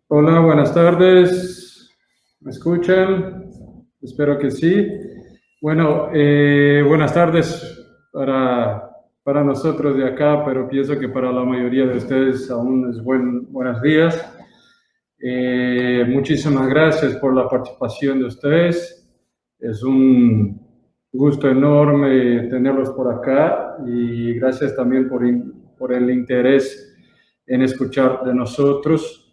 Hola, buenas tardes. ¿Me escuchan? Espero que sí. Bueno, buenas tardes para nosotros de acá, pero pienso que para la mayoría de ustedes aún es buenos días. Muchísimas gracias por la participación de ustedes. Es un gusto enorme tenerlos por acá y gracias también por el interés en escuchar de nosotros.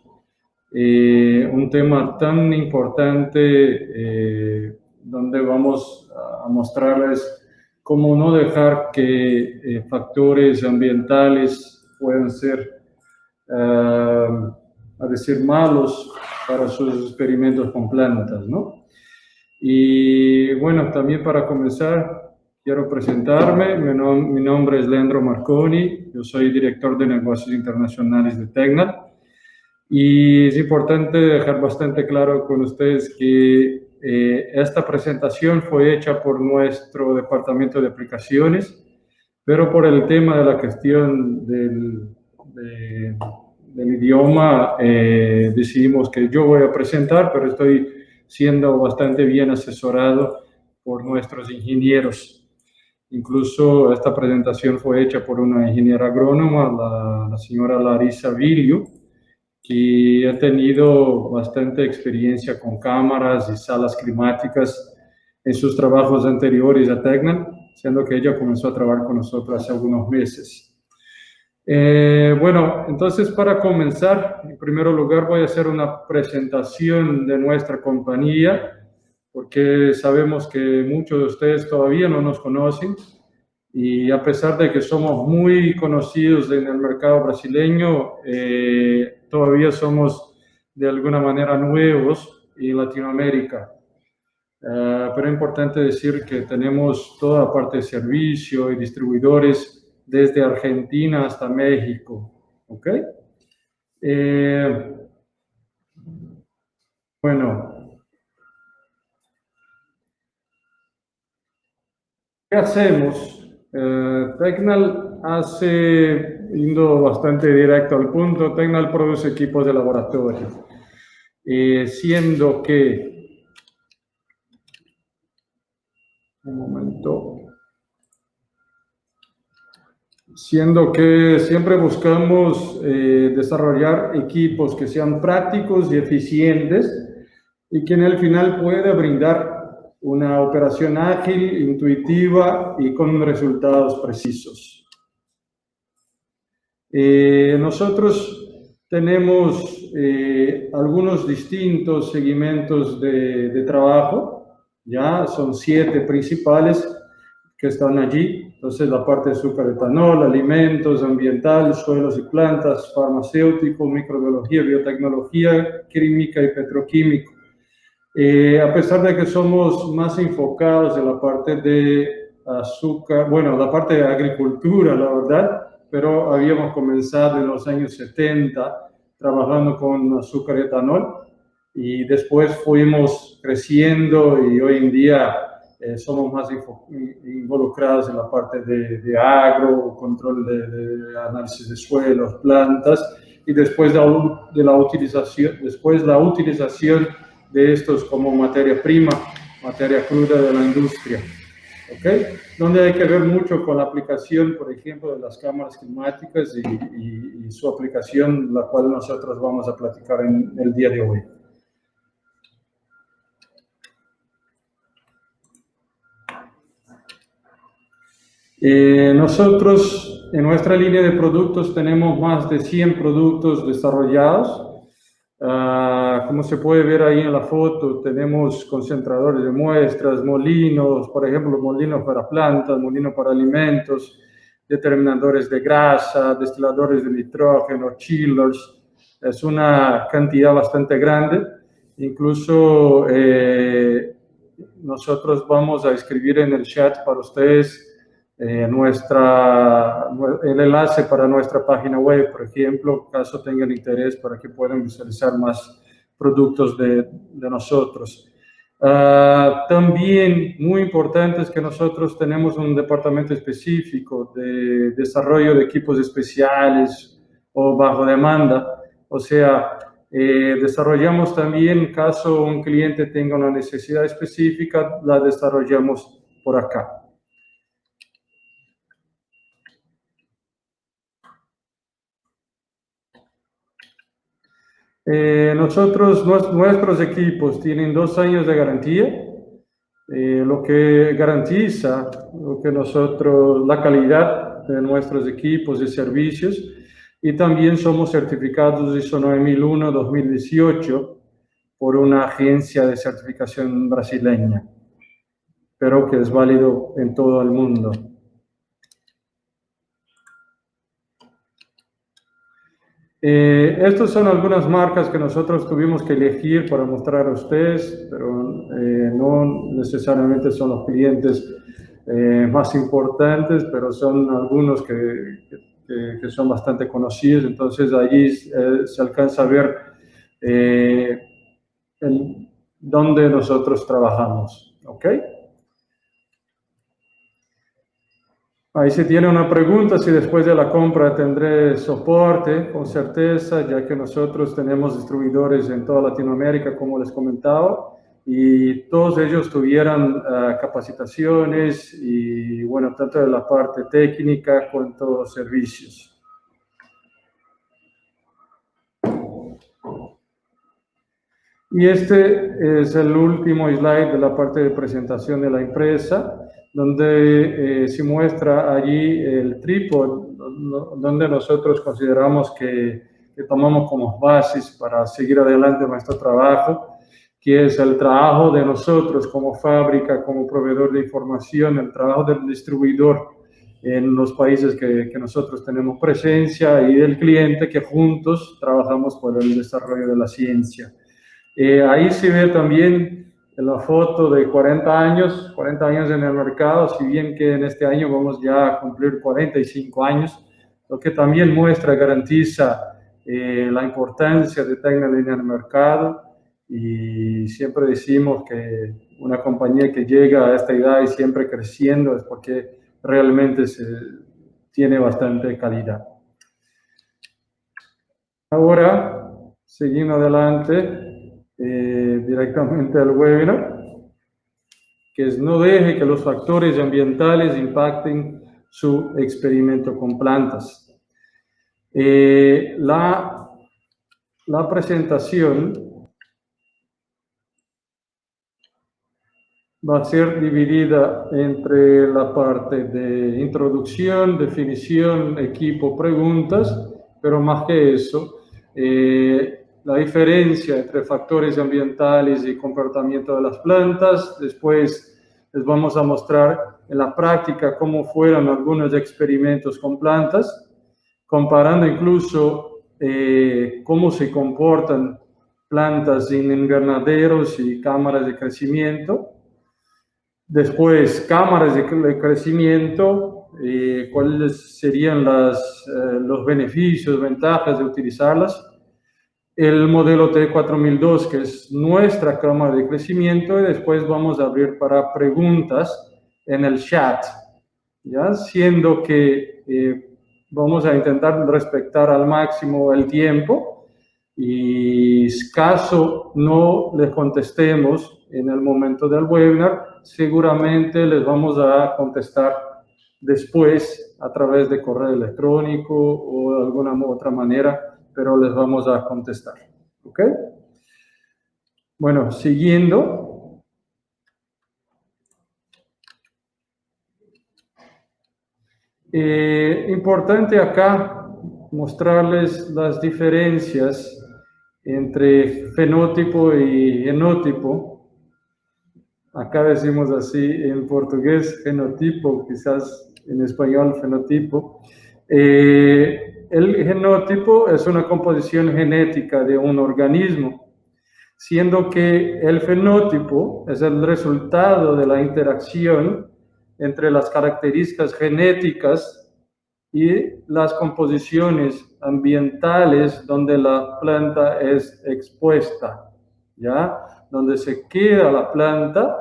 Un tema tan importante donde vamos a mostrarles cómo no dejar que factores ambientales puedan ser, a decir, malos para sus experimentos con plantas, ¿no? Y bueno, también para comenzar, quiero presentarme. Mi nombre es Leandro Marconi, yo soy director de negocios internacionales de Tecnal. Y es importante dejar bastante claro con ustedes que esta presentación fue hecha por nuestro departamento de aplicaciones, pero por el tema de la cuestión del idioma, decidimos que yo voy a presentar, pero estoy siendo bastante bien asesorado por nuestros ingenieros. Incluso esta presentación fue hecha por una ingeniera agrónoma, la señora Larissa Vilio, que ha tenido bastante experiencia con cámaras y salas climáticas en sus trabajos anteriores a Tecnal, siendo que ella comenzó a trabajar con nosotros hace algunos meses. Bueno, entonces para comenzar, en primer lugar voy a hacer una presentación de nuestra compañía, porque sabemos que muchos de ustedes todavía no nos conocen y a pesar de que somos muy conocidos en el mercado brasileño, todavía somos de alguna manera nuevos en Latinoamérica. Pero es importante decir que tenemos toda la parte de servicio y distribuidores desde Argentina hasta México. ¿Ok? Bueno, ¿qué hacemos? Tecnal yendo bastante directo al punto, Tecnal produce equipos de laboratorio, siendo que, un momento, siendo que siempre buscamos desarrollar equipos que sean prácticos y eficientes y que en el final pueda brindar una operación ágil, intuitiva y con resultados precisos. Nosotros tenemos algunos distintos segmentos de trabajo, ya son 7 principales que están allí. Entonces, la parte de azúcar, etanol, alimentos, ambiental, suelos y plantas, farmacéutico, microbiología, biotecnología, química y petroquímico. A pesar de que somos más enfocados en la parte de azúcar, bueno, la parte de agricultura, la verdad, pero habíamos comenzado en los años 70 trabajando con azúcar y etanol y después fuimos creciendo y hoy en día somos más involucrados en la parte de agro, control de análisis de suelos, plantas y después la utilización de estos como materia prima, materia cruda de la industria. ¿Okay? Donde hay que ver mucho con la aplicación, por ejemplo, de las cámaras climáticas y su aplicación, la cual nosotros vamos a platicar en el día de hoy. Nosotros en nuestra línea de productos tenemos más de 100 productos desarrollados. Como se puede ver ahí en la foto, tenemos concentradores de muestras, molinos, por ejemplo, molinos para plantas, molinos para alimentos, determinadores de grasa, destiladores de nitrógeno, chillers. Es una cantidad bastante grande. Incluso nosotros vamos a escribir en el chat para ustedes el enlace para nuestra página web, por ejemplo, caso tengan interés para que puedan visualizar más productos de nosotros. También muy importante es que nosotros tenemos un departamento específico de desarrollo de equipos especiales o bajo demanda, o sea, Desarrollamos también, caso un cliente tenga una necesidad específica, la desarrollamos por acá. Nuestros equipos tienen 2 años de garantía, lo que garantiza la calidad de nuestros equipos y servicios, y también somos certificados ISO 9001-2018 por una agencia de certificación brasileña, pero que es válido en todo el mundo. Estas son algunas marcas que nosotros tuvimos que elegir para mostrar a ustedes, pero no necesariamente son los clientes más importantes, pero son algunos que son bastante conocidos. Entonces allí se alcanza a ver dónde nosotros trabajamos, ¿ok? Ahí se tiene una pregunta, si después de la compra tendré soporte, con certeza, ya que nosotros tenemos distribuidores en toda Latinoamérica, como les comentaba, y todos ellos tuvieran capacitaciones y, bueno, tanto de la parte técnica cuanto servicios. Y este es el último slide de la parte de presentación de la empresa, donde se muestra allí el trípode, donde nosotros consideramos que tomamos como basis para seguir adelante nuestro trabajo, que es el trabajo de nosotros como fábrica, como proveedor de información, el trabajo del distribuidor en los países que nosotros tenemos presencia, y del cliente, que juntos trabajamos por el desarrollo de la ciencia. Ahí se ve también la foto de 40 años en el mercado, si bien que en este año vamos ya a cumplir 45 años, lo que también muestra, garantiza la importancia de Tecnolínea en el mercado, y siempre decimos que una compañía que llega a esta edad y siempre creciendo es porque realmente tiene bastante calidad. Ahora, seguimos adelante. Directamente al webinar, que es: no deje que los factores ambientales impacten su experimento con plantas. La presentación va a ser dividida entre la parte de introducción, definición, equipo, preguntas, pero más que eso, la diferencia entre factores ambientales y comportamiento de las plantas. Después les vamos a mostrar en la práctica cómo fueron algunos experimentos con plantas, comparando incluso cómo se comportan plantas en invernaderos y cámaras de crecimiento. Después, cámaras de crecimiento, cuáles serían los beneficios, ventajas de utilizarlas. El modelo T4002, que es nuestra cámara de crecimiento, y después vamos a abrir para preguntas en el chat, ¿ya? Siendo que vamos a intentar respetar al máximo el tiempo, y caso no les contestemos en el momento del webinar, seguramente les vamos a contestar después a través de correo electrónico o de alguna otra manera, pero les vamos a contestar, ¿ok? Bueno, siguiendo. Importante acá mostrarles las diferencias entre fenotipo y genotipo. Acá decimos así en portugués fenotipo, quizás en español fenotipo. El genotipo es una composición genética de un organismo, siendo que el fenotipo es el resultado de la interacción entre las características genéticas y las composiciones ambientales donde la planta es expuesta, ¿ya? Donde se queda la planta,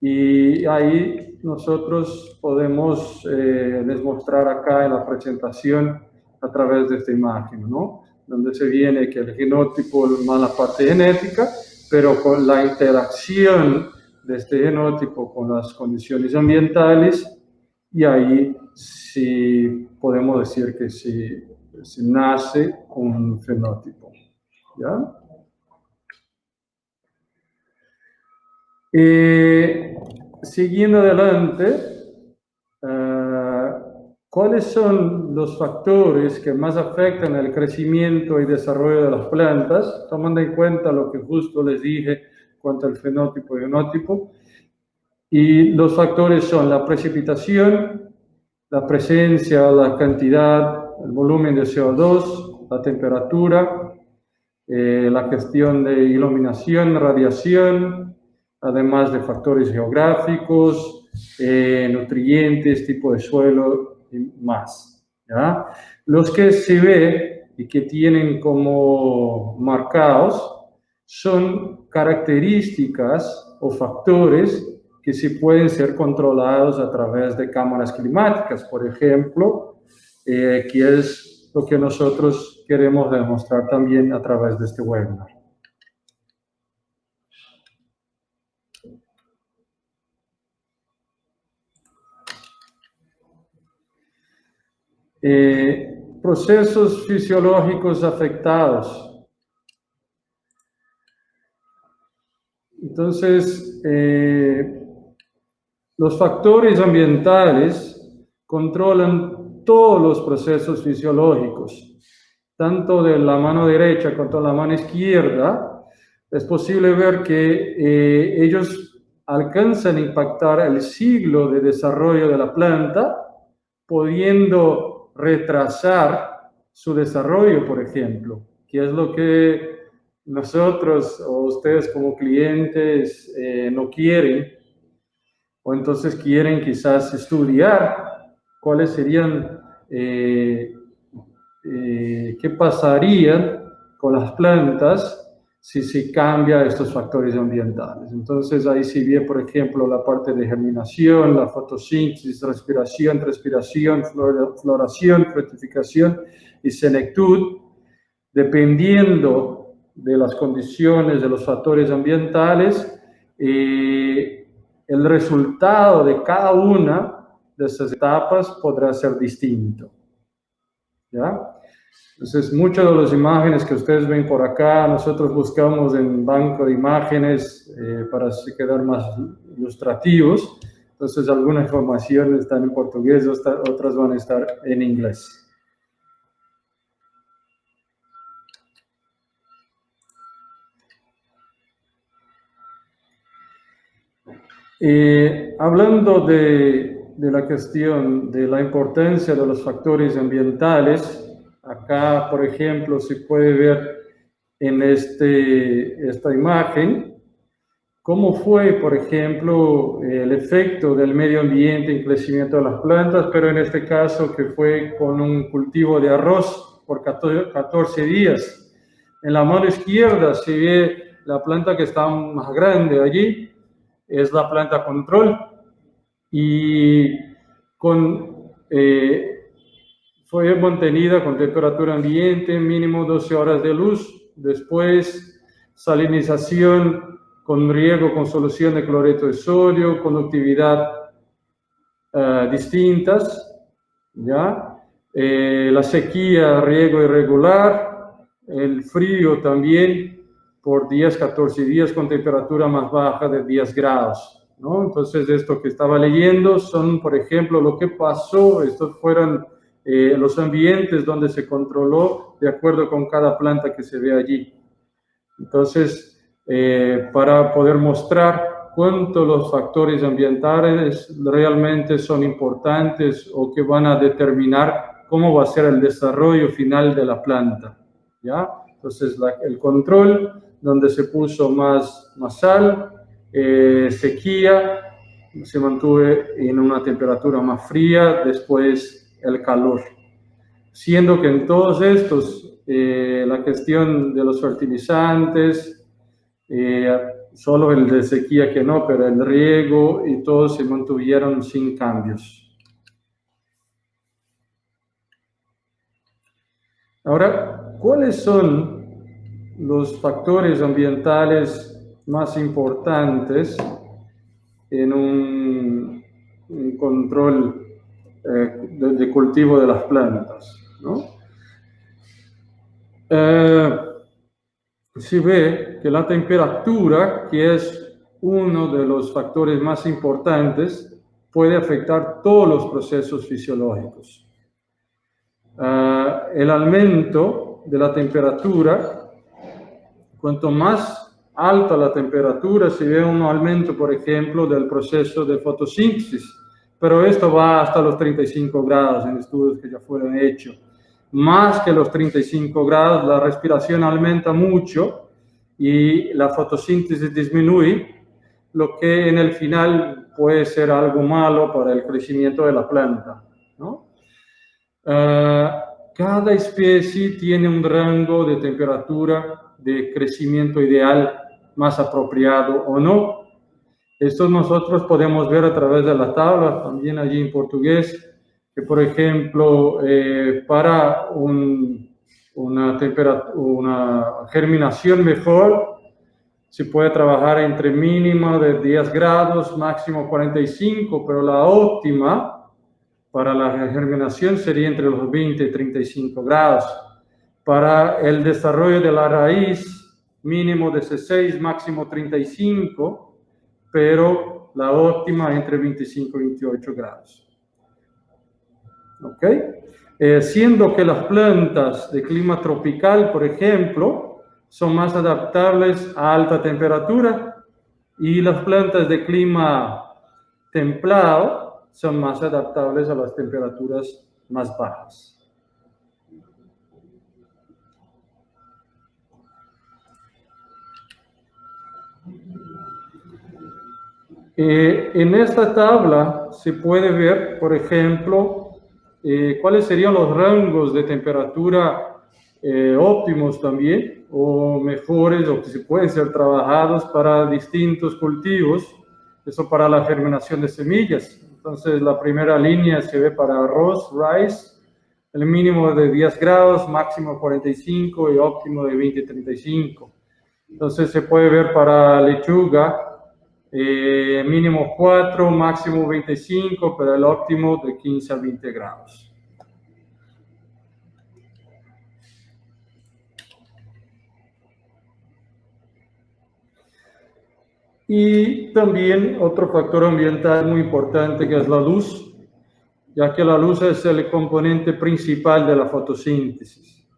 y ahí nosotros podemos les mostrar acá en la presentación a través de esta imagen, ¿no? donde se viene que el genotipo más la parte genética, pero con la interacción de este genotipo con las condiciones ambientales, y ahí sí podemos decir que se nace un fenótipo. ¿Ya? Siguiendo adelante, ¿cuáles son los factores que más afectan el crecimiento y desarrollo de las plantas? Tomando en cuenta lo que justo les dije cuanto al fenótipo y genotipo. Y los factores son la precipitación, la presencia, la cantidad, el volumen de CO2, la temperatura, la gestión de iluminación, radiación, además de factores geográficos, nutrientes, tipo de suelo y más. ¿Ya? Los que se ve y que tienen como marcados son características o factores que sí pueden ser controlados a través de cámaras climáticas, por ejemplo, que es lo que nosotros queremos demostrar también a través de este webinar. Procesos fisiológicos afectados. Entonces, los factores ambientales controlan todos los procesos fisiológicos, tanto de la mano derecha como de la mano izquierda. Es posible ver que ellos alcanzan a impactar el ciclo de desarrollo de la planta, pudiendo retrasar su desarrollo, por ejemplo, que es lo que nosotros o ustedes como clientes no quieren, o entonces quieren quizás estudiar cuáles serían, qué pasaría con las plantas si se cambia estos factores ambientales. Entonces ahí se ve, por ejemplo, la parte de germinación, la fotosíntesis, respiración, transpiración, floración, fructificación y senectud, dependiendo de las condiciones, de los factores ambientales, el resultado de cada una de esas etapas podrá ser distinto. ¿Ya? Entonces, muchas de las imágenes que ustedes ven por acá, nosotros buscamos en banco de imágenes para quedar más ilustrativos. Entonces, algunas informaciones están en portugués, otras van a estar en inglés. Hablando de la cuestión de la importancia de los factores ambientales, acá, por ejemplo, se puede ver en esta imagen cómo fue, por ejemplo, el efecto del medio ambiente en crecimiento de las plantas, pero en este caso que fue con un cultivo de arroz por 14 días. En la mano izquierda se ve la planta que está más grande allí, es la planta control, y fue mantenida con temperatura ambiente, mínimo 12 horas de luz. Después, salinización con riego con solución de cloreto de sodio, conductividad distintas, ¿ya? La sequía, riego irregular, el frío también, por 10, 14 días con temperatura más baja de 10 grados, ¿no? Entonces, esto que estaba leyendo son, por ejemplo, lo que pasó, estos fueron los ambientes donde se controló de acuerdo con cada planta que se ve allí. Entonces, para poder mostrar cuánto los factores ambientales realmente son importantes o que van a determinar cómo va a ser el desarrollo final de la planta, ¿ya? Entonces, el control, donde se puso más sal, sequía, se mantuvo en una temperatura más fría, después el calor. Siendo que en todos estos, la cuestión de los fertilizantes, solo el de sequía que no, pero el riego y todos se mantuvieron sin cambios. Ahora, ¿cuáles son los factores ambientales más importantes en un control de cultivo de las plantas, ¿no? Se ve que la temperatura, que es uno de los factores más importantes, puede afectar todos los procesos fisiológicos. El aumento de la temperatura, cuanto más alta la temperatura, se ve un aumento, por ejemplo, del proceso de fotosíntesis, pero esto va hasta los 35 grados en estudios que ya fueron hechos. Más que los 35 grados, la respiración aumenta mucho y la fotosíntesis disminuye, lo que en el final puede ser algo malo para el crecimiento de la planta, ¿no? Cada especie tiene un rango de temperatura de crecimiento ideal más apropiado o no. Esto nosotros podemos ver a través de la tabla, también allí en portugués, que por ejemplo, para una germinación mejor, se puede trabajar entre mínimo de 10 grados, máximo 45, pero la óptima para la germinación sería entre los 20 y 35 grados. Para el desarrollo de la raíz, mínimo 16, máximo 35, pero la óptima entre 25 y 28 grados. ¿Ok? Siendo que las plantas de clima tropical, por ejemplo, son más adaptables a alta temperatura y las plantas de clima templado son más adaptables a las temperaturas más bajas. En esta tabla se puede ver, por ejemplo, cuáles serían los rangos de temperatura óptimos también, o mejores, o que se pueden ser trabajados para distintos cultivos, eso para la germinación de semillas. Entonces, la primera línea se ve para arroz, rice, el mínimo de 10 grados, máximo 45 y óptimo de 20-35. Entonces, se puede ver para lechuga, mínimo 4, máximo 25, pero el óptimo de 15 a 20 grados. Y también otro factor ambiental muy importante que es la luz, ya que la luz es el componente principal de la fotosíntesis.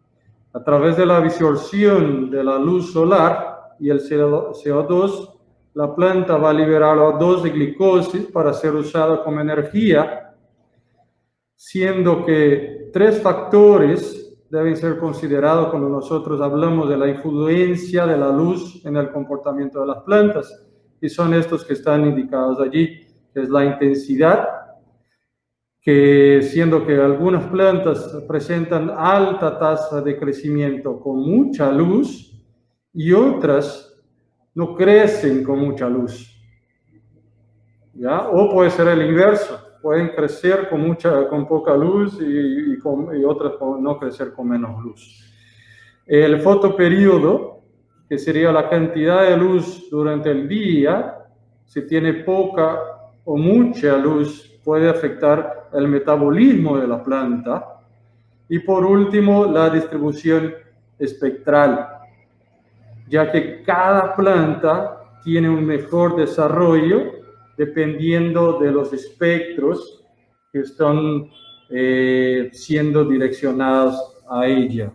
A través de la absorción de la luz solar y el CO2, la planta va a liberar O2 de glicosis para ser usada como energía, siendo que 3 factores deben ser considerados cuando nosotros hablamos de la influencia de la luz en el comportamiento de las plantas, y son estos que están indicados allí, que es la intensidad, que siendo que algunas plantas presentan alta tasa de crecimiento con mucha luz y otras no crecen con mucha luz, ¿ya? O puede ser el inverso, pueden crecer con poca luz y otras no crecer con menos luz. El fotoperíodo, que sería la cantidad de luz durante el día, si tiene poca o mucha luz, puede afectar el metabolismo de la planta. Y por último, la distribución espectral, ya que cada planta tiene un mejor desarrollo dependiendo de los espectros que están siendo direccionados a ella.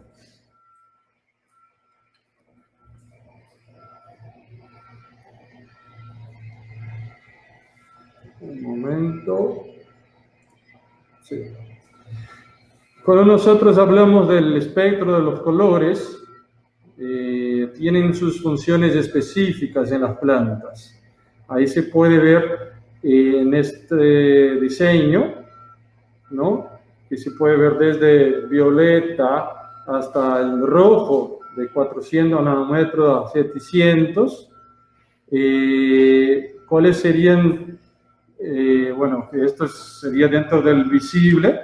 Un momento. Sí. Cuando nosotros hablamos del espectro de los colores, tienen sus funciones específicas en las plantas. Ahí se puede ver en este diseño, ¿no? Que se puede ver desde violeta hasta el rojo, de 400 nanómetros a 700. ¿Cuáles serían? Bueno, esto sería dentro del visible,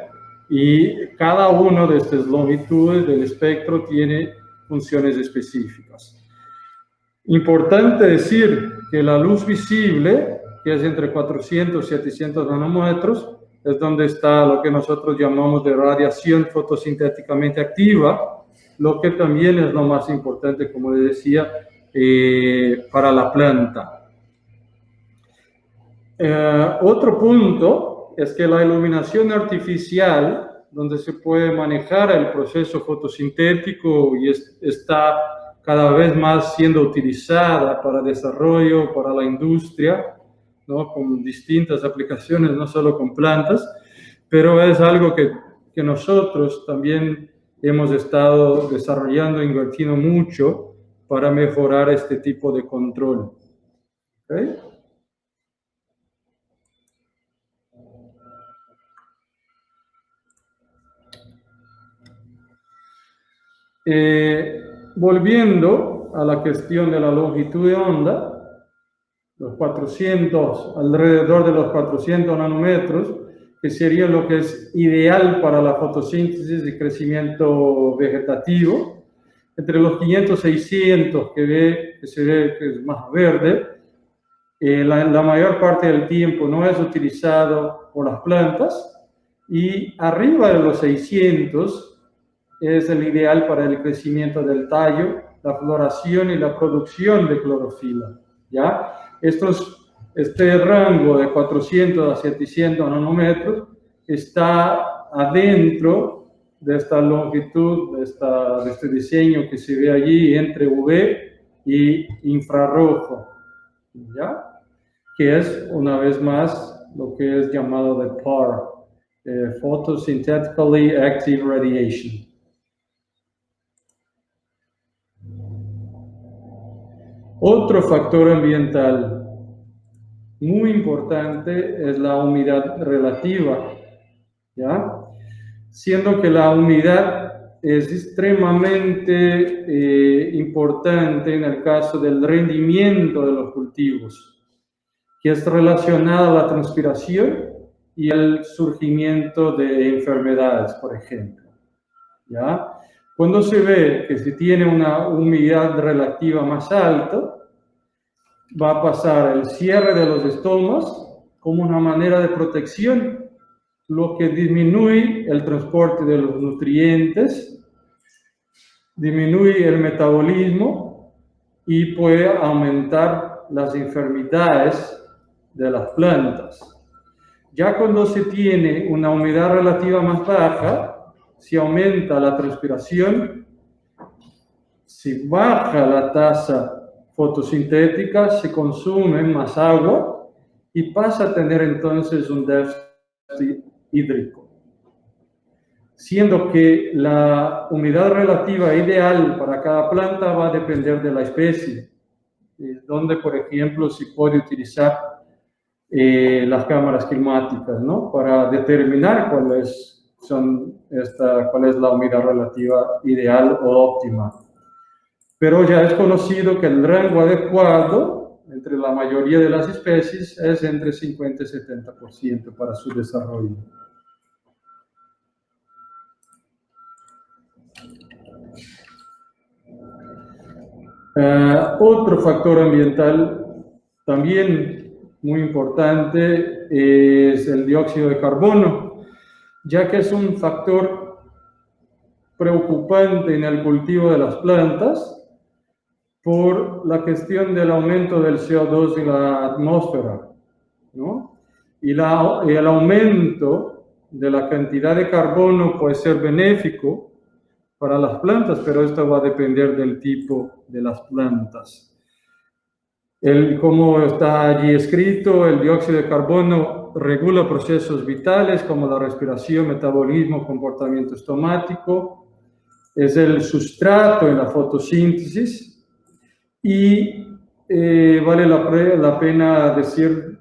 y cada uno de estas longitudes del espectro tiene funciones específicas. Importante decir que la luz visible, que es entre 400 y 700 nanómetros, es donde está lo que nosotros llamamos de radiación fotosintéticamente activa, lo que también es lo más importante, como les decía, para la planta. Otro punto es que la iluminación artificial, donde se puede manejar el proceso fotosintético y está cada vez más siendo utilizada para desarrollo, para la industria, ¿no? Con distintas aplicaciones, no solo con plantas, pero es algo que nosotros también hemos estado desarrollando, invirtiendo mucho para mejorar este tipo de control. ¿Okay? Volviendo a la cuestión de la longitud de onda, los 400, alrededor de los 400 nanómetros, que sería lo que es ideal para la fotosíntesis y crecimiento vegetativo. Entre los 500 y 600, que se ve que es más verde, la mayor parte del tiempo no es utilizado por las plantas, y arriba de los 600 es el ideal para el crecimiento del tallo, la floración y la producción de clorofila, ¿ya? Este rango de 400 a 700 nanómetros está adentro de esta longitud, de este diseño que se ve allí entre UV y infrarrojo, ¿ya? Que es, una vez más, lo que es llamado de PAR, Photosynthetically Active Radiation. Otro factor ambiental muy importante es la humedad relativa, ¿ya? Siendo que la humedad es extremadamente importante en el caso del rendimiento de los cultivos, que es relacionada a la transpiración y el surgimiento de enfermedades, por ejemplo, ¿ya? Cuando se ve que se tiene una humedad relativa más alta, va a pasar el cierre de los estomas como una manera de protección, lo que disminuye el transporte de los nutrientes, disminuye el metabolismo y puede aumentar las enfermedades de las plantas. Ya cuando se tiene una humedad relativa más baja, si aumenta la transpiración, si baja la tasa fotosintética, se consume más agua y pasa a tener entonces un déficit hídrico. Siendo que la humedad relativa ideal para cada planta va a depender de la especie, donde, por ejemplo, se puede utilizar las cámaras climáticas, ¿no? Para determinar cuál es la humedad relativa ideal o óptima. Pero ya es conocido que el rango adecuado entre la mayoría de las especies es entre 50 y 70% para su desarrollo. Otro factor ambiental también muy importante es el dióxido de carbono, ya que es un factor preocupante en el cultivo de las plantas por la cuestión del aumento del CO2 en la atmósfera, ¿no? Y el aumento de la cantidad de carbono puede ser benéfico para las plantas, pero esto va a depender del tipo de las plantas. Como está allí escrito, el dióxido de carbono regula procesos vitales como la respiración, metabolismo, comportamiento estomático, es el sustrato en la fotosíntesis y vale la pena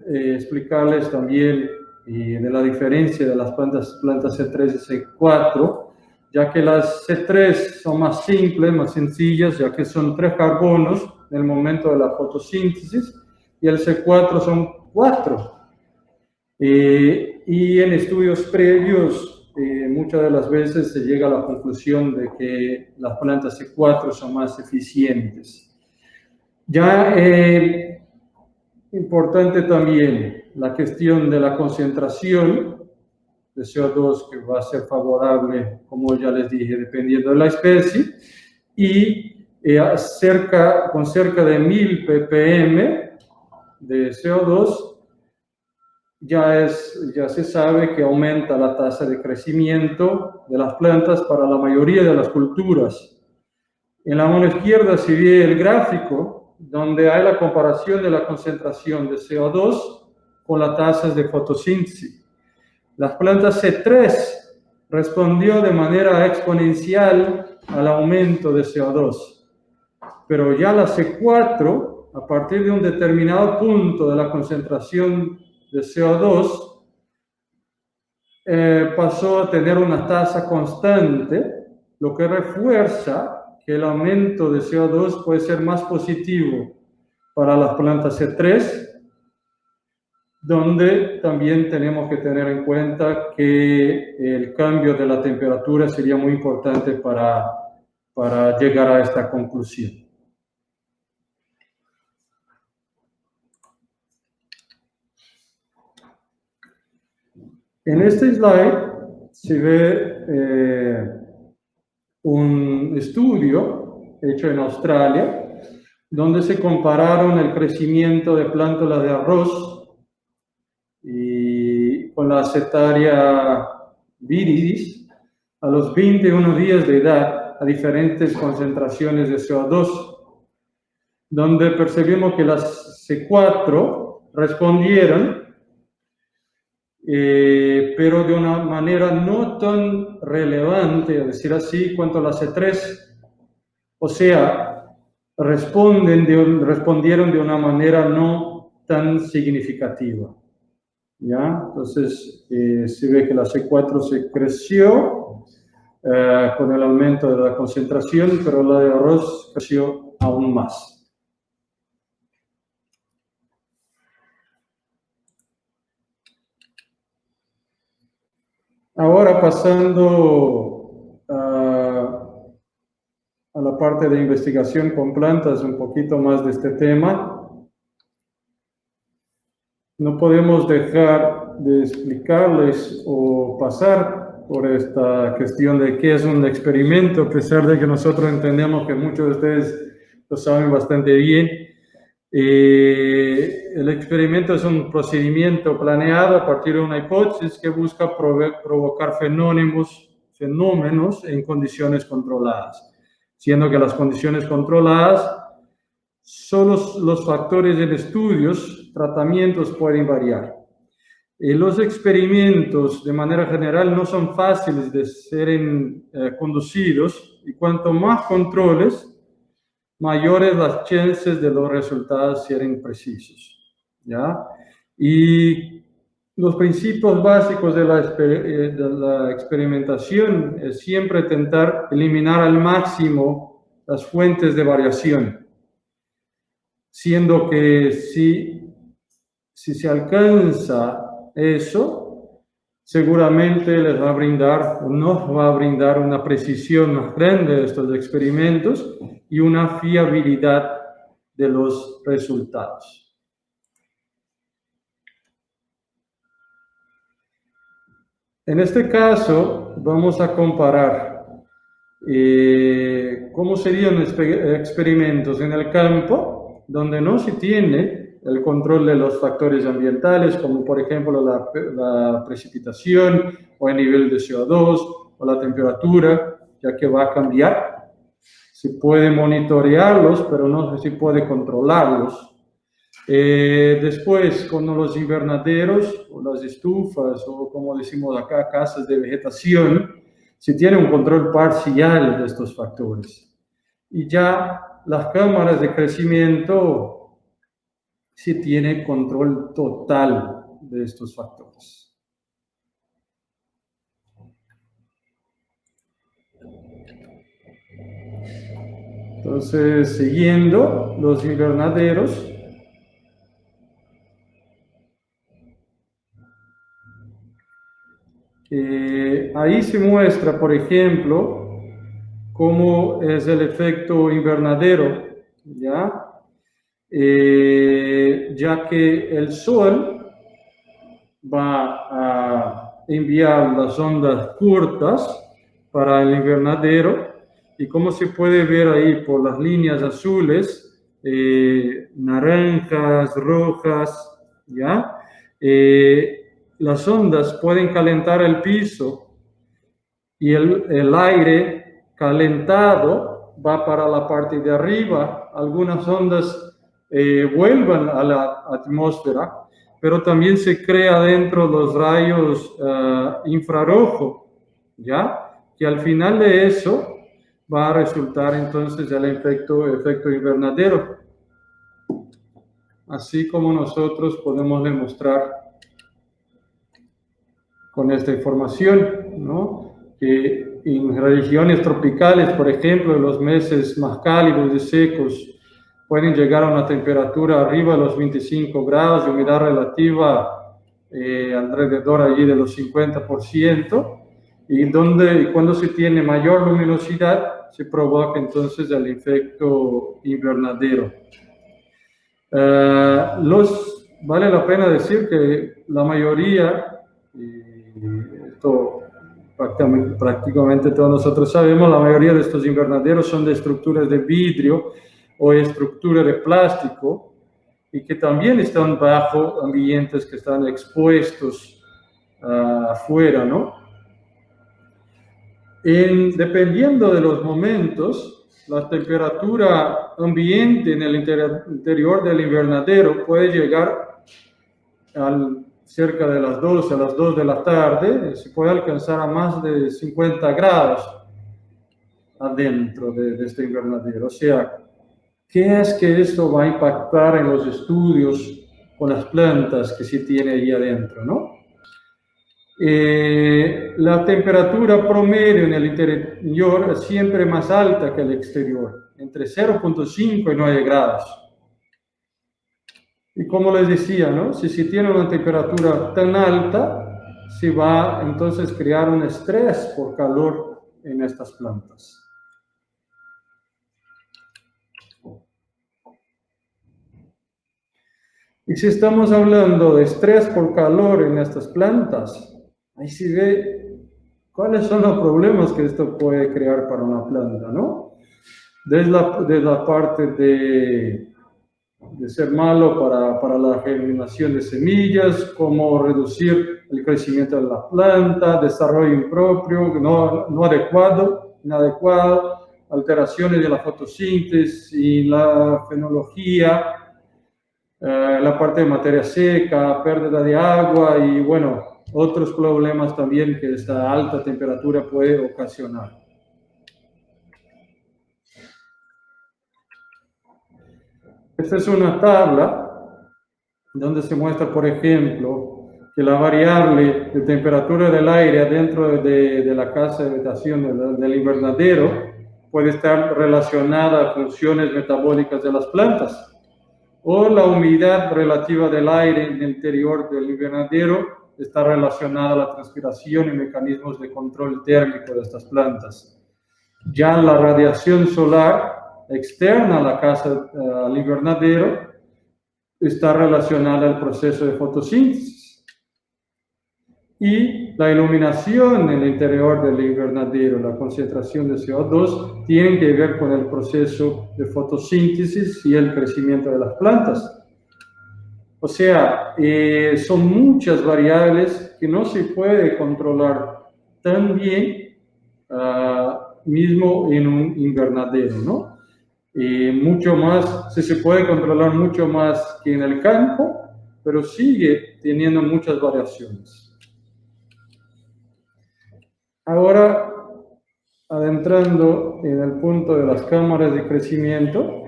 explicarles también de la diferencia de las plantas C3 y C4, ya que las C3 son más simples, más sencillas, ya que son 3 carbonos en el momento de la fotosíntesis, y el C4 son 4. Y en estudios previos muchas de las veces se llega a la conclusión de que las plantas C4 son más eficientes. Ya importante también la cuestión de la concentración de CO2, que va a ser favorable, como ya les dije, dependiendo de la especie, y con cerca de 1000 ppm de CO2, ya se sabe que aumenta la tasa de crecimiento de las plantas para la mayoría de las culturas. En la mano izquierda se ve el gráfico donde hay la comparación de la concentración de CO2 con las tasas de fotosíntesis. Las plantas C3 respondió de manera exponencial al aumento de CO2, pero ya la C4, a partir de un determinado punto de la concentración de CO2, pasó a tener una tasa constante, lo que refuerza que el aumento de CO2 puede ser más positivo para las plantas C3, donde también tenemos que tener en cuenta que el cambio de la temperatura sería muy importante para llegar a esta conclusión. En este slide se ve un estudio hecho en Australia, donde se compararon el crecimiento de plántulas de arroz y con la Setaria viridis a los 21 días de edad a diferentes concentraciones de CO2, donde percibimos que las C4 respondieron, pero de una manera no tan relevante, es decir así, cuanto las C3. O sea, respondieron de una manera no tan significativa. ¿Ya? Entonces, se ve que la C4 se creció con el aumento de la concentración, pero la de arroz creció aún más. Ahora pasando a la parte de investigación con plantas, un poquito más de este tema. No podemos dejar de explicarles o pasar por esta cuestión de qué es un experimento, a pesar de que nosotros entendemos que muchos de ustedes lo saben bastante bien. El experimento es un procedimiento planeado a partir de una hipótesis que busca provocar fenómenos en condiciones controladas, siendo que las condiciones controladas solo los factores de estudios, tratamientos pueden variar. Los experimentos, de manera general, no son fáciles de ser conducidos, y cuanto más controles, mayores las chances de los resultados serem precisos. ¿Ya? Y los principios básicos de la experimentación es siempre intentar eliminar al máximo las fuentes de variación, siendo que si se alcanza eso, seguramente les va a brindar o nos va a brindar una precisión más grande de estos experimentos y una fiabilidad de los resultados. En este caso, vamos a comparar cómo serían experimentos en el campo, donde no se tiene el control de los factores ambientales, como por ejemplo la precipitación o el nivel de CO2 o la temperatura, ya que va a cambiar. Se puede monitorearlos, pero no se puede controlarlos. Después, con los invernaderos o las estufas, o como decimos acá, casas de vegetación, se tiene un control parcial de estos factores. Y ya las cámaras de crecimiento, se tiene control total de estos factores. Entonces, siguiendo los invernaderos, Ahí se muestra, por ejemplo, cómo es el efecto invernadero, ¿ya? Ya que el Sol va a enviar las ondas cortas para el invernadero, y como se puede ver ahí por las líneas azules, naranjas, rojas, ¿ya? Las ondas pueden calentar el piso y el aire calentado va para la parte de arriba. Algunas ondas vuelvan a la atmósfera, pero también se crea dentro los rayos infrarrojo, ¿ya? Que al final de eso va a resultar entonces el efecto invernadero. Así como nosotros podemos demostrar con esta información, ¿no? Que en regiones tropicales, por ejemplo, en los meses más cálidos y secos, pueden llegar a una temperatura arriba de los 25 grados y humedad relativa alrededor allí de los 50%, y cuando se tiene mayor luminosidad se provoca entonces el efecto invernadero. Vale la pena decir que la mayoría, esto prácticamente todos nosotros sabemos, la mayoría de estos invernaderos son de estructuras de vidrio o estructuras de plástico, y que también están bajo ambientes que están expuestos afuera, ¿no? Dependiendo de los momentos, la temperatura ambiente en el interior del invernadero puede llegar cerca de las 12 a las 2 de la tarde, se puede alcanzar a más de 50 grados adentro de este invernadero. O sea, ¿qué es que esto va a impactar en los estudios con las plantas que se tiene ahí adentro, no? La temperatura promedio en el interior es siempre más alta que el exterior, entre 0.5 y 9 grados. Y como les decía, ¿no? Si se tiene una temperatura tan alta, se va entonces a crear un estrés por calor en estas plantas. Y si estamos hablando de estrés por calor en estas plantas, ahí se ve cuáles son los problemas que esto puede crear para una planta, ¿no? Desde la parte de ser malo para la germinación de semillas, cómo reducir el crecimiento de la planta, desarrollo impropio, no adecuado, inadecuado, alteraciones de la fotosíntesis y la fenología, la parte de materia seca, pérdida de agua y, bueno, otros problemas también que esta alta temperatura puede ocasionar. Esta es una tabla donde se muestra, por ejemplo, que la variable de temperatura del aire dentro de la casa de vegetación del invernadero puede estar relacionada a funciones metabólicas de las plantas, o la humedad relativa del aire en el interior del invernadero está relacionada a la transpiración y mecanismos de control térmico de estas plantas. Ya la radiación solar externa a la casa, al invernadero, está relacionada al proceso de fotosíntesis. Y la iluminación en el interior del invernadero, la concentración de CO2, tienen que ver con el proceso de fotosíntesis y el crecimiento de las plantas. O sea, son muchas variables que no se puede controlar tan bien mismo en un invernadero, ¿no? Mucho más, se puede controlar mucho más que en el campo, pero sigue teniendo muchas variaciones. Ahora, adentrando en el punto de las cámaras de crecimiento,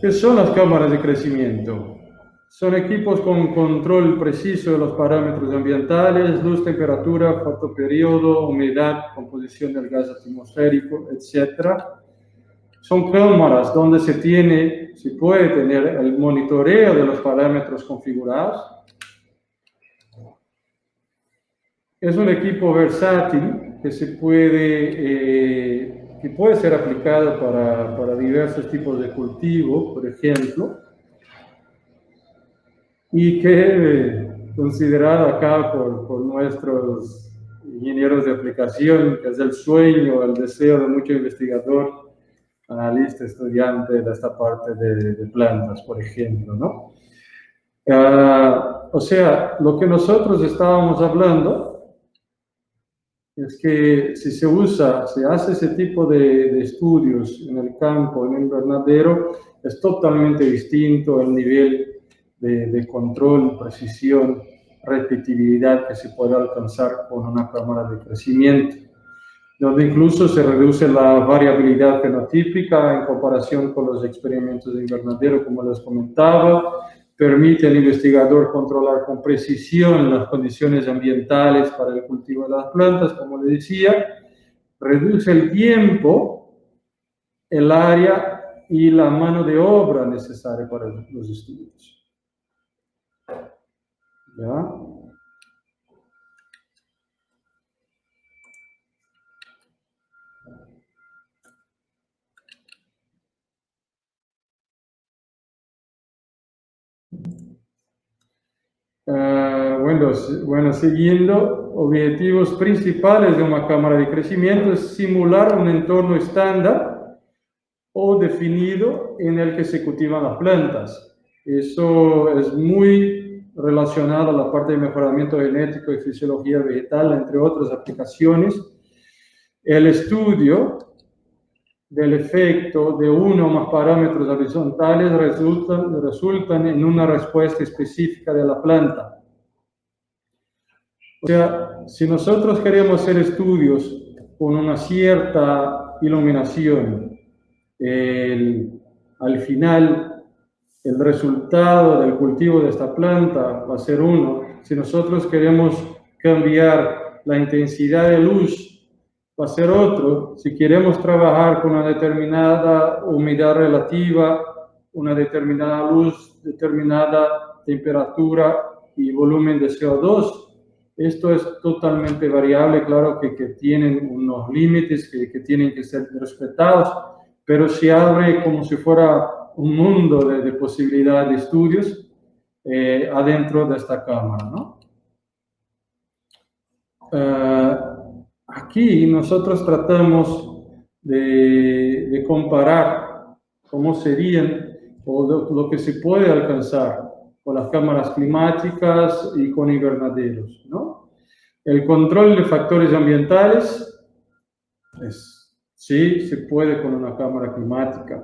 ¿qué son las cámaras de crecimiento? Son equipos con control preciso de los parámetros ambientales, luz, temperatura, fotoperiodo, humedad, composición del gas atmosférico, etc. son cámaras donde se puede tener el monitoreo de los parámetros configurados. Es un equipo versátil que puede ser aplicado para diversos tipos de cultivo, por ejemplo, y que considerado acá por nuestros ingenieros de aplicación, que es el sueño, el deseo de mucho investigador, analista, estudiante de esta parte de plantas, por ejemplo, ¿no? O sea, lo que nosotros estábamos hablando es que si se hace ese tipo de estudios en el campo, en el invernadero, es totalmente distinto el nivel de control, precisión, repetibilidad que se puede alcanzar con una cámara de crecimiento, donde incluso se reduce la variabilidad fenotípica en comparación con los experimentos de invernadero, como les comentaba, permite al investigador controlar con precisión las condiciones ambientales para el cultivo de las plantas, como le decía, reduce el tiempo, el área y la mano de obra necesaria para los estudios. ¿Ya? Bueno, siguiendo, objetivos principales de una cámara de crecimiento es simular un entorno estándar o definido en el que se cultivan las plantas. Eso es muy relacionado a la parte de mejoramiento genético y fisiología vegetal, entre otras aplicaciones. El estudio del efecto de uno o más parámetros horizontales resultan en una respuesta específica de la planta. O sea, si nosotros queremos hacer estudios con una cierta iluminación, al final el resultado del cultivo de esta planta va a ser uno. Si nosotros queremos cambiar la intensidad de luz, va a ser otro. Si queremos trabajar con una determinada humedad relativa, una determinada luz, determinada temperatura y volumen de CO2, esto es totalmente variable, claro que tienen unos límites que tienen que ser respetados, pero se abre como si fuera un mundo de posibilidad de estudios adentro de esta cámara, ¿no? Aquí nosotros tratamos de comparar cómo serían o lo que se puede alcanzar con las cámaras climáticas y con invernaderos, ¿no? El control de factores ambientales, sí, se puede con una cámara climática.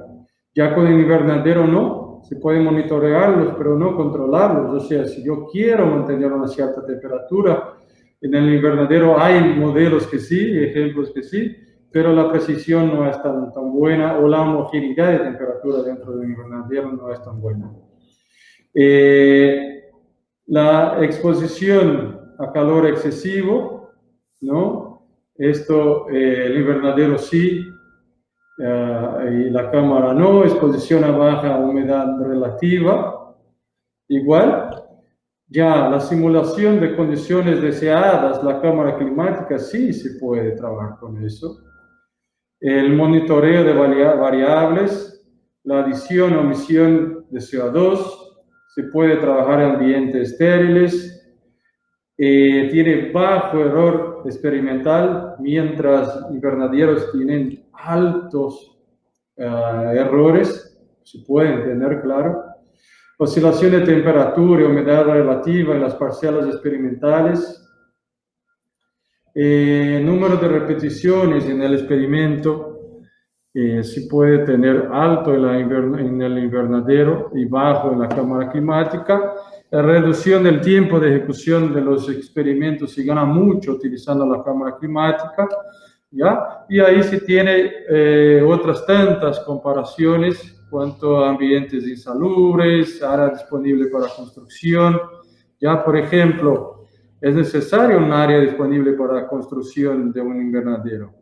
Ya con el invernadero no, se puede monitorearlos, pero no controlarlos. O sea, si yo quiero mantener una cierta temperatura, en el invernadero hay modelos que sí, ejemplos que sí, pero la precisión no es tan buena o la homogeneidad de temperatura dentro del invernadero no es tan buena. La exposición a calor excesivo, ¿no? Esto, el invernadero sí, y la cámara no, exposición a baja humedad relativa, igual. Ya la simulación de condiciones deseadas, la cámara climática sí se puede trabajar con eso. El monitoreo de variables, la adición o omisión de CO2, se puede trabajar en ambientes estériles, tiene bajo error experimental, mientras invernaderos tienen altos errores, se pueden tener, claro. Oscilación de temperatura y humedad relativa en las parcelas experimentales. Número de repeticiones en el experimento sí puede tener alto en el invernadero y bajo en la cámara climática. La reducción del tiempo de ejecución de los experimentos se gana mucho utilizando la cámara climática, ¿ya? Y ahí se tiene otras tantas comparaciones cuanto a ambientes insalubres, área disponible para construcción. Ya, por ejemplo, es necesario un área disponible para la construcción de un invernadero,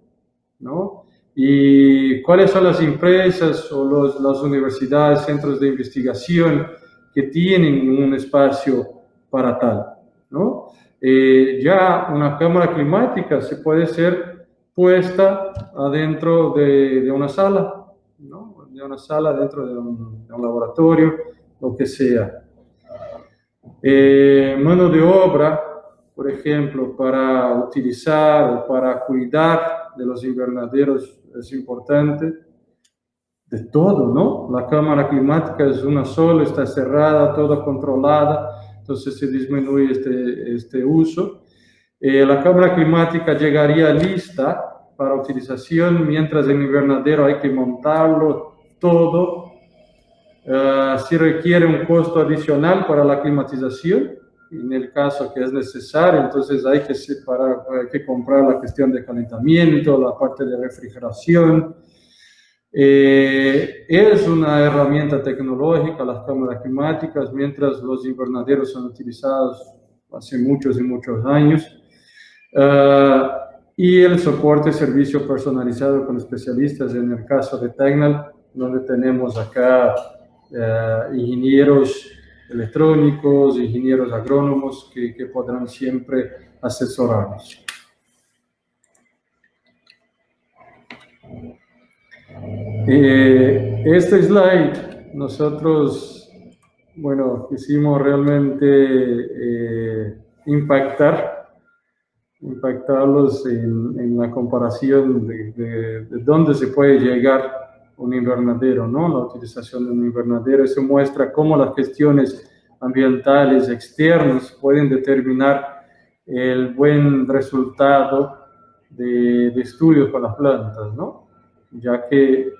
¿no? ¿Y cuáles son las empresas o las universidades, centros de investigación que tienen un espacio para tal? ¿No? Ya una cámara climática se puede ser puesta adentro de una sala, ¿no? De una sala dentro de un laboratorio, lo que sea. Mano de obra, por ejemplo, para utilizar o para cuidar de los invernaderos es importante. De todo, ¿no? La cámara climática es una sola, está cerrada, toda controlada, entonces se disminuye este uso. La cámara climática llegaría lista para utilización, mientras en invernadero hay que montarlo todo. Si requiere un costo adicional para la climatización, en el caso que es necesario, entonces hay que separar, hay que comprar la cuestión de calentamiento, la parte de refrigeración. Es una herramienta tecnológica, las cámaras climáticas, mientras los invernaderos son utilizados hace muchos y muchos años. Y el soporte servicio personalizado con especialistas, en el caso de Tecnal, donde tenemos acá ingenieros electrónicos, ingenieros agrónomos que podrán siempre asesorarnos. Este slide nosotros, bueno, quisimos realmente impactarlos en la comparación de dónde se puede llegar un invernadero, ¿no? La utilización de un invernadero. Eso muestra cómo las cuestiones ambientales externas pueden determinar el buen resultado de estudios con las plantas, ¿no? Ya que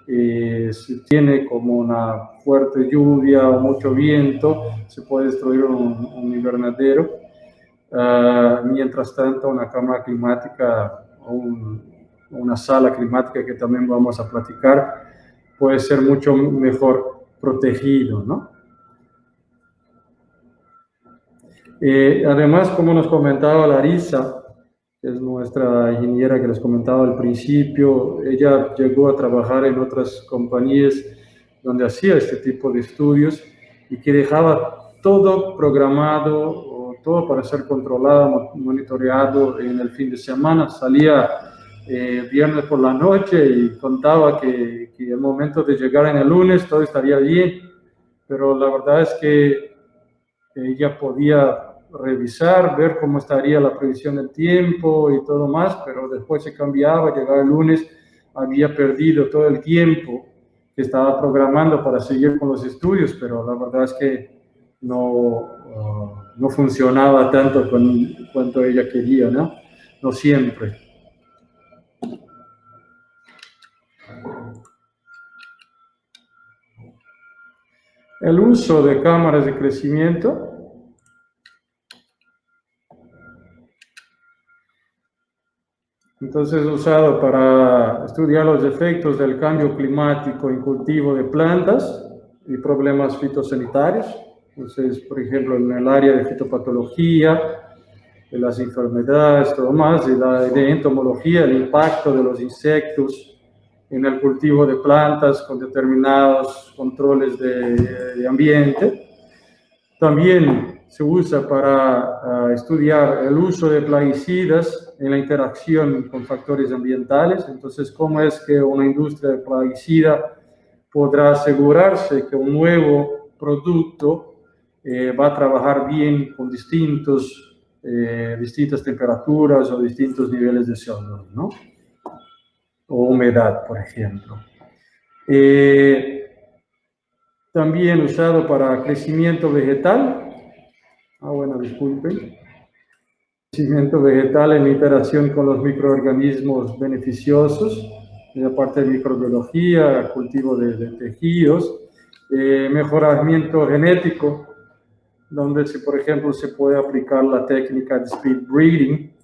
si tiene como una fuerte lluvia o mucho viento, se puede destruir un invernadero. Mientras tanto, una cámara climática o una sala climática, que también vamos a platicar, puede ser mucho mejor protegido, ¿no? Además, como nos comentaba Larissa, que es nuestra ingeniera que les comentaba al principio, ella llegó a trabajar en otras compañías donde hacía este tipo de estudios y que dejaba todo programado, o todo para ser controlado, monitoreado en el fin de semana. Salía viernes por la noche y contaba que el momento de llegar en el lunes todo estaría bien, pero la verdad es que ella podía revisar, ver cómo estaría la previsión del tiempo y todo más, pero después se cambiaba, llegaba el lunes, había perdido todo el tiempo que estaba programando para seguir con los estudios, pero la verdad es que no funcionaba tanto cuanto ella quería, ¿no? No siempre. El uso de cámaras de crecimiento. Entonces, usado para estudiar los efectos del cambio climático en cultivo de plantas y problemas fitosanitarios. Entonces, por ejemplo, en el área de fitopatología, de las enfermedades, todo más, de entomología, el impacto de los insectos en el cultivo de plantas con determinados controles de ambiente. También se usa para estudiar el uso de plaguicidas en la interacción con factores ambientales. Entonces, ¿cómo es que una industria de plaguicida podrá asegurarse que un nuevo producto va a trabajar bien con distintas temperaturas o distintos niveles de CO2, ¿no? O humedad, por ejemplo. También usado para crecimiento vegetal. Bueno, disculpen. Crecimiento vegetal en interacción con los microorganismos beneficiosos, en la parte de microbiología, cultivo de tejidos, mejoramiento genético, donde, por ejemplo, se puede aplicar la técnica de speed breeding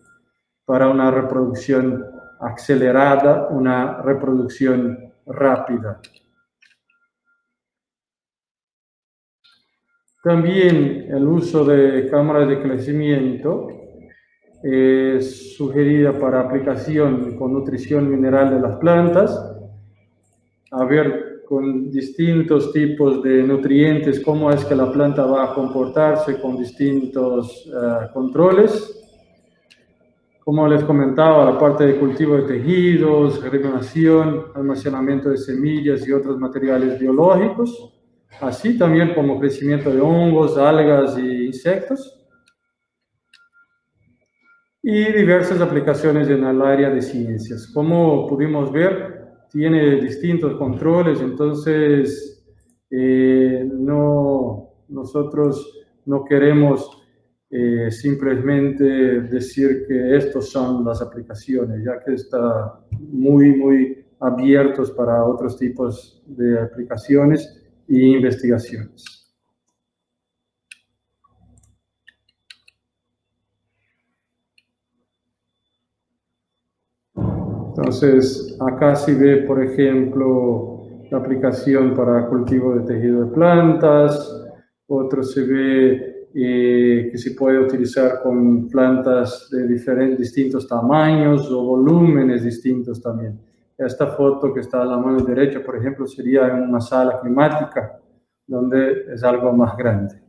para una reproducción acelerada, una reproducción rápida. También el uso de cámaras de crecimiento sugerida para aplicación con nutrición mineral de las plantas, a ver con distintos tipos de nutrientes cómo es que la planta va a comportarse con distintos controles. Como les comentaba, la parte de cultivo de tejidos, germinación, almacenamiento de semillas y otros materiales biológicos, así también como crecimiento de hongos, algas y insectos, y diversas aplicaciones en el área de ciencias. Como pudimos ver, tiene distintos controles, entonces nosotros no queremos simplemente decir que estos son las aplicaciones, ya que está muy abiertos para otros tipos de aplicaciones e investigaciones. Entonces, acá se ve, por ejemplo, la aplicación para cultivo de tejido de plantas, otro se ve que se puede utilizar con plantas de distintos tamaños o volúmenes distintos también. Esta foto que está a la mano derecha, por ejemplo, sería en una sala climática, donde es algo más grande.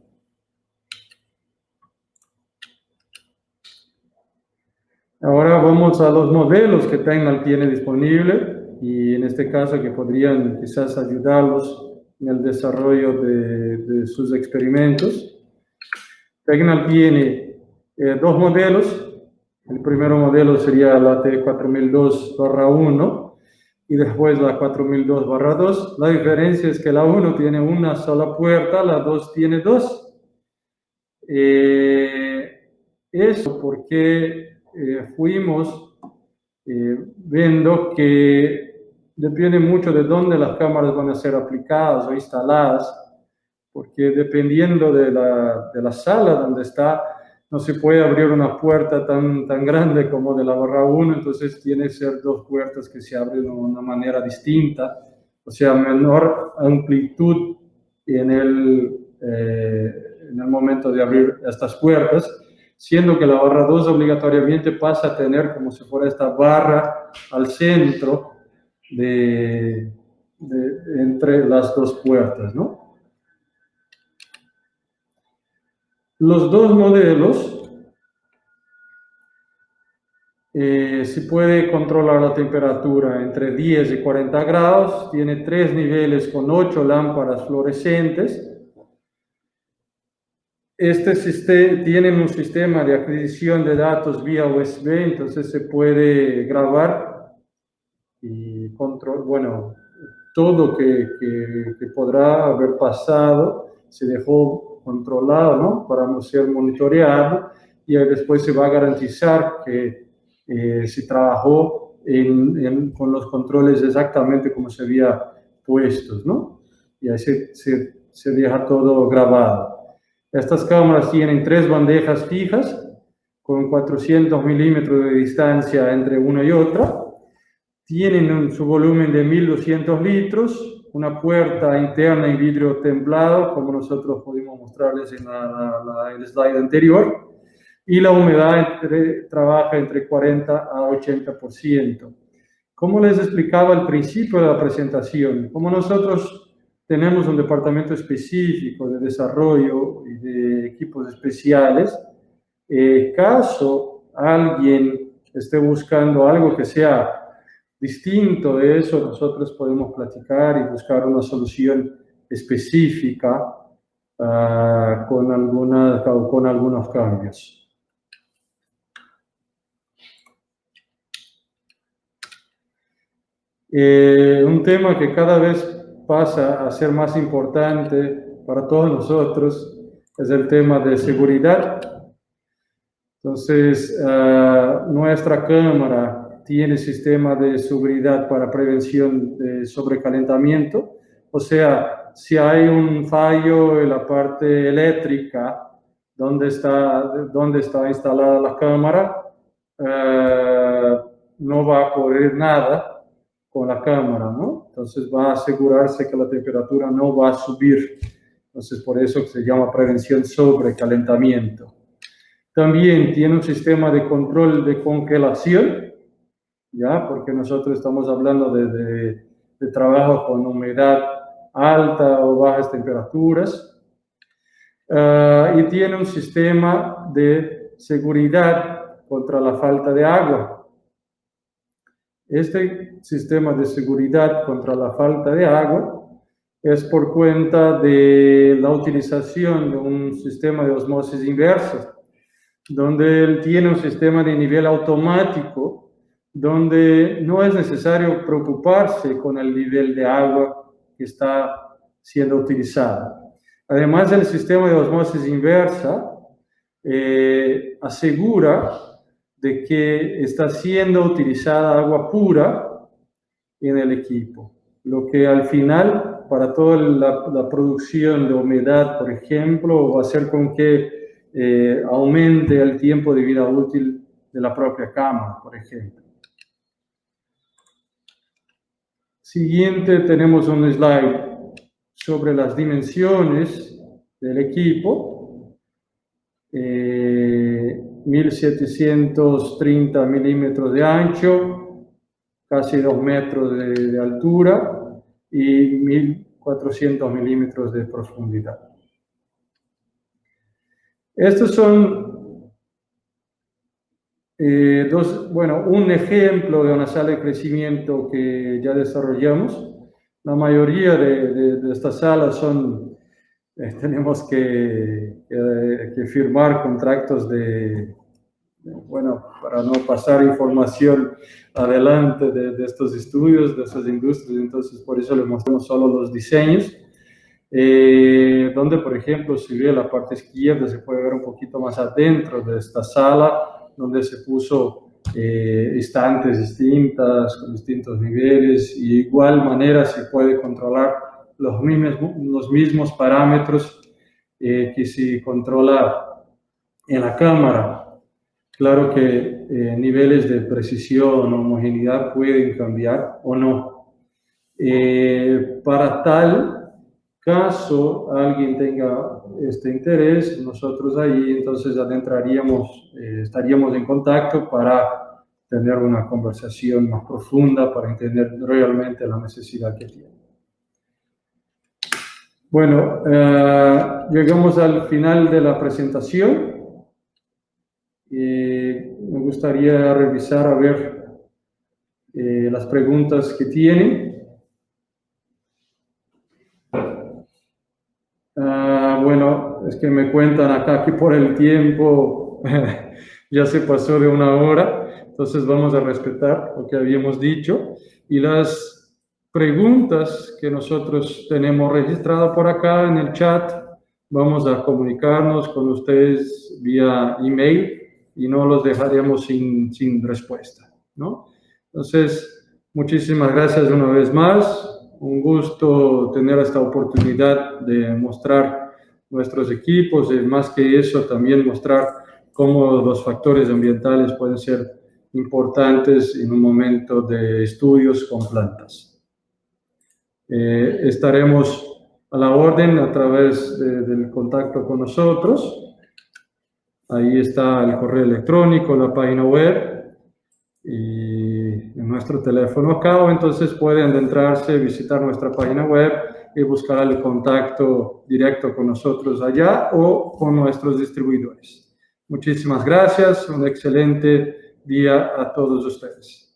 Ahora vamos a los modelos que Tecnal tiene disponible y en este caso que podrían quizás ayudarlos en el desarrollo de sus experimentos. Tecnal tiene dos modelos. El primer modelo sería la T4002/1 y después la 4002/2. La diferencia es que la 1 tiene una sola puerta, la 2 tiene dos. Eso porque fuimos viendo que depende mucho de dónde las cámaras van a ser aplicadas o instaladas, porque dependiendo de la sala donde está, no se puede abrir una puerta tan grande como de la /1, entonces tiene que ser dos puertas que se abren de una manera distinta, o sea, menor amplitud en el momento de abrir estas puertas, siendo que la /2 obligatoriamente pasa a tener como si fuera esta barra al centro entre las dos puertas, ¿no? Los dos modelos se puede controlar la temperatura entre 10 y 40 grados, tiene 3 niveles con 8 lámparas fluorescentes. Tienen un sistema de adquisición de datos vía USB, entonces se puede grabar y controlar, todo que podrá haber pasado se dejó controlado, ¿no? Para ser monitoreado y después se va a garantizar que se trabajó con los controles exactamente como se había puestos, ¿no? Y ahí se deja todo grabado. Estas cámaras tienen 3 bandejas fijas con 400 milímetros de distancia entre una y otra. Tienen su volumen de 1200 litros, una puerta interna en vidrio templado, como nosotros pudimos mostrarles en el slide anterior, y la humedad trabaja entre 40 a 80%. Como les explicaba al principio de la presentación, como nosotros tenemos un departamento específico de desarrollo y de equipos especiales, caso alguien esté buscando algo que sea distinto de eso, nosotros podemos platicar y buscar una solución específica con algunos cambios. Un tema que cada vez pasa a ser más importante para todos nosotros es el tema de seguridad. Entonces, nuestra cámara tiene sistema de seguridad para prevención de sobrecalentamiento. O sea, si hay un fallo en la parte eléctrica donde está instalada la cámara, no va a ocurrir nada con la cámara, ¿no? Entonces va a asegurarse que la temperatura no va a subir. Entonces por eso se llama prevención sobre calentamiento. También tiene un sistema de control de congelación, ¿ya? Porque nosotros estamos hablando de trabajo con humedad alta o bajas temperaturas. Y tiene un sistema de seguridad contra la falta de agua. Este sistema de seguridad contra la falta de agua es por cuenta de la utilización de un sistema de osmosis inversa, donde él tiene un sistema de nivel automático, donde no es necesario preocuparse con el nivel de agua que está siendo utilizado. Además, el sistema de osmosis inversa asegura de que está siendo utilizada agua pura en el equipo, lo que al final, para toda la producción de humedad, por ejemplo, va a hacer con que aumente el tiempo de vida útil de la propia cámara, por ejemplo. Siguiente, tenemos un slide sobre las dimensiones del equipo. 1730 milímetros de ancho, casi 2 metros de altura y 1400 milímetros de profundidad. Estos son un ejemplo de una sala de crecimiento que ya desarrollamos. La mayoría de estas salas son, tenemos que firmar contratos para no pasar información adelante de estos estudios, de estas industrias, entonces por eso les mostramos solo los diseños, donde por ejemplo si ve la parte izquierda se puede ver un poquito más adentro de esta sala, donde se puso estantes distintas, con distintos niveles, y de igual manera se puede controlar los mismos parámetros que se controla en la cámara. Claro que niveles de precisión o homogeneidad pueden cambiar o no. Para tal caso alguien tenga este interés, nosotros ahí entonces estaríamos en contacto para tener una conversación más profunda, para entender realmente la necesidad que tiene. Bueno, llegamos al final de la presentación. Me gustaría revisar a ver las preguntas que tienen. Es que me cuentan acá que por el tiempo ya se pasó de 1 hora, entonces vamos a respetar lo que habíamos dicho. Y las preguntas que nosotros tenemos registradas por acá en el chat, vamos a comunicarnos con ustedes vía email y no los dejaremos sin respuesta, ¿no? Entonces, muchísimas gracias una vez más. Un gusto tener esta oportunidad de mostrar nuestros equipos y más que eso también mostrar cómo los factores ambientales pueden ser importantes en un momento de estudios con plantas. Estaremos a la orden a través del contacto con nosotros. Ahí está el correo electrónico, la página web y nuestro teléfono acá, o entonces pueden adentrarse, visitar nuestra página web y buscar el contacto directo con nosotros allá o con nuestros distribuidores. Muchísimas gracias, un excelente día a todos ustedes.